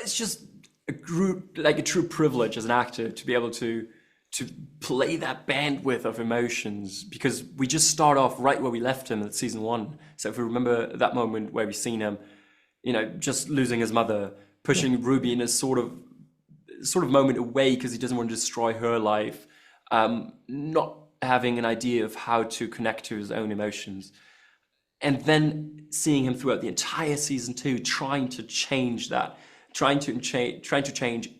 it's just like a true privilege as an actor to be able to play that bandwidth of emotions, because we just start off right where we left him at season one. So if we remember that moment where we've seen him, just losing his mother, pushing Ruby in a sort of moment away because he doesn't want to destroy her life, not having an idea of how to connect to his own emotions, and then seeing him throughout the entire season two, trying to change that, trying to change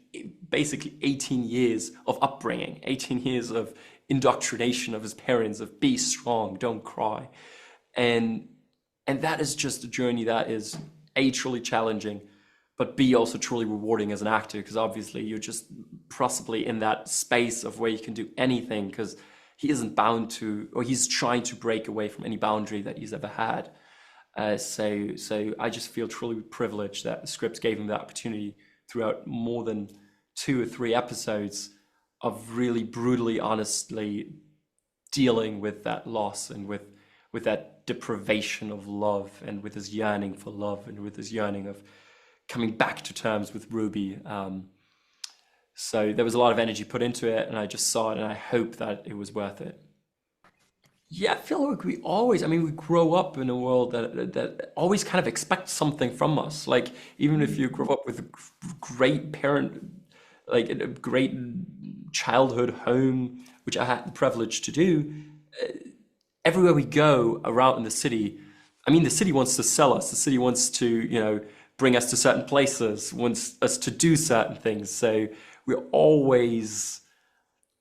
basically 18 years of upbringing, 18 years of indoctrination of his parents, of be strong, don't cry. And that is just a journey that is A, truly challenging, but B, also truly rewarding as an actor, because obviously you're just possibly in that space of where you can do anything, because he isn't bound to, or he's trying to break away from any boundary that he's ever had. So I just feel truly privileged that the script gave him the opportunity throughout more than 2 or 3 episodes of really brutally, honestly dealing with that loss and with that deprivation of love, and with his yearning for love, and with his yearning of coming back to terms with Ruby. So there was a lot of energy put into it, and I just saw it, and I hope that it was worth it. Yeah, I feel like we grow up in a world that always kind of expects something from us. Like, even if you grow up with a great parent, like in a great childhood home, which I had the privilege to do, everywhere we go around in the city, the city wants to sell us. The city wants to, bring us to certain places, wants us to do certain things. So we're always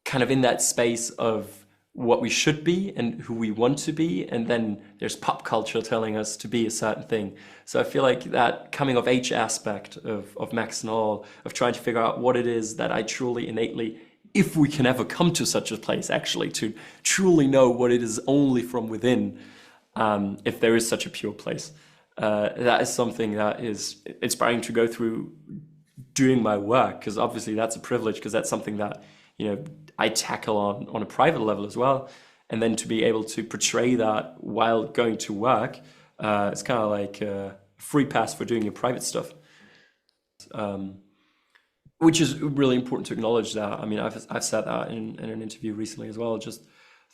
kind of in that space of what we should be and who we want to be. And then there's pop culture telling us to be a certain thing. So I feel like that coming of age aspect of Maxton Hall, of trying to figure out what it is that I truly innately, if we can ever come to such a place, actually, to truly know what it is only from within, if there is such a pure place. That is something that is inspiring to go through doing my work, because obviously that's a privilege, because that's something that I tackle on a private level as well, and then to be able to portray that while going to work, it's kind of like a free pass for doing your private stuff, which is really important to acknowledge. That I've said that in an interview recently as well, just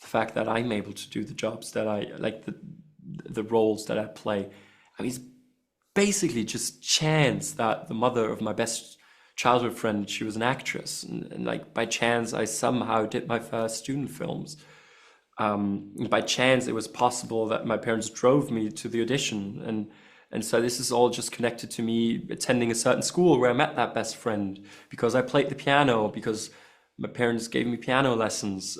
the fact that I'm able to do the jobs that I like, the roles that I play. It's basically just chance that the mother of my best childhood friend, she was an actress, and like by chance I somehow did my first student films. By chance it was possible that my parents drove me to the audition, and so this is all just connected to me attending a certain school where I met that best friend, because I played the piano, because my parents gave me piano lessons.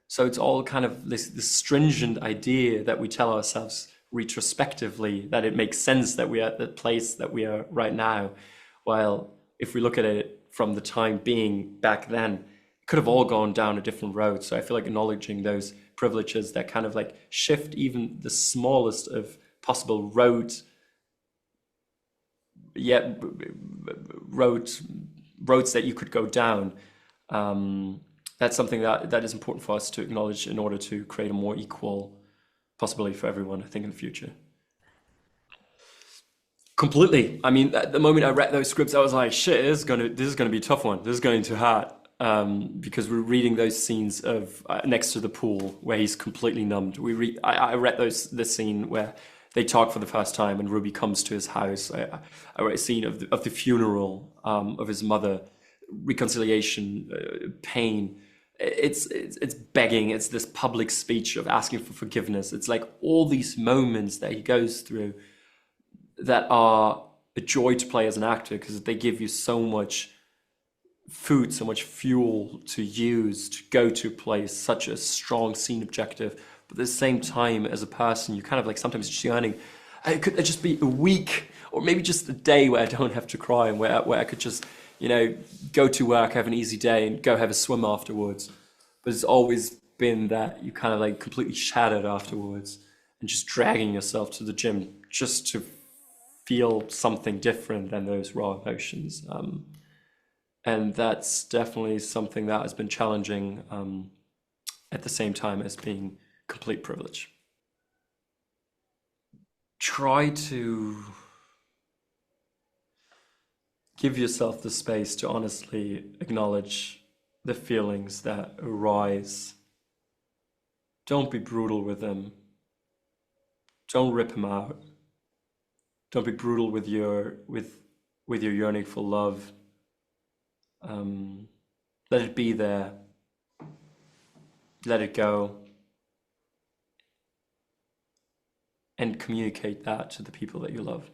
So it's all kind of this stringent idea that we tell ourselves retrospectively, that it makes sense that we are at the place that we are right now. While if we look at it from the time being back then, it could have all gone down a different road. So I feel like acknowledging those privileges that kind of like shift even the smallest of possible roads, yet roads that you could go down. That's something that is important for us to acknowledge in order to create a more equal possibility for everyone, I think, in the future. Completely. At the moment I read those scripts, I was like, shit, this is gonna be a tough one. This is going to hurt. Because we're reading those scenes of next to the pool where he's completely numbed. I read the scene where they talk for the first time and Ruby comes to his house. I read a scene of the funeral of his mother, reconciliation, pain. It's begging. It's this public speech of asking for forgiveness. It's like all these moments that he goes through that are a joy to play as an actor, because they give you so much food, so much fuel to use to go to a place, such a strong scene objective. But at the same time, as a person, you're kind of like sometimes just yearning, could there just be a week or maybe just a day where I don't have to cry, and where I could just, go to work, have an easy day and go have a swim afterwards. But it's always been that you kind of like completely shattered afterwards, and just dragging yourself to the gym just to feel something different than those raw emotions. And that's definitely something that has been challenging, at the same time as being complete privilege. Try to Give yourself the space to honestly acknowledge the feelings that arise. Don't be brutal with them. Don't rip them out. Don't be brutal with your yearning for love. Let it be there. Let it go, and communicate that to the people that you love.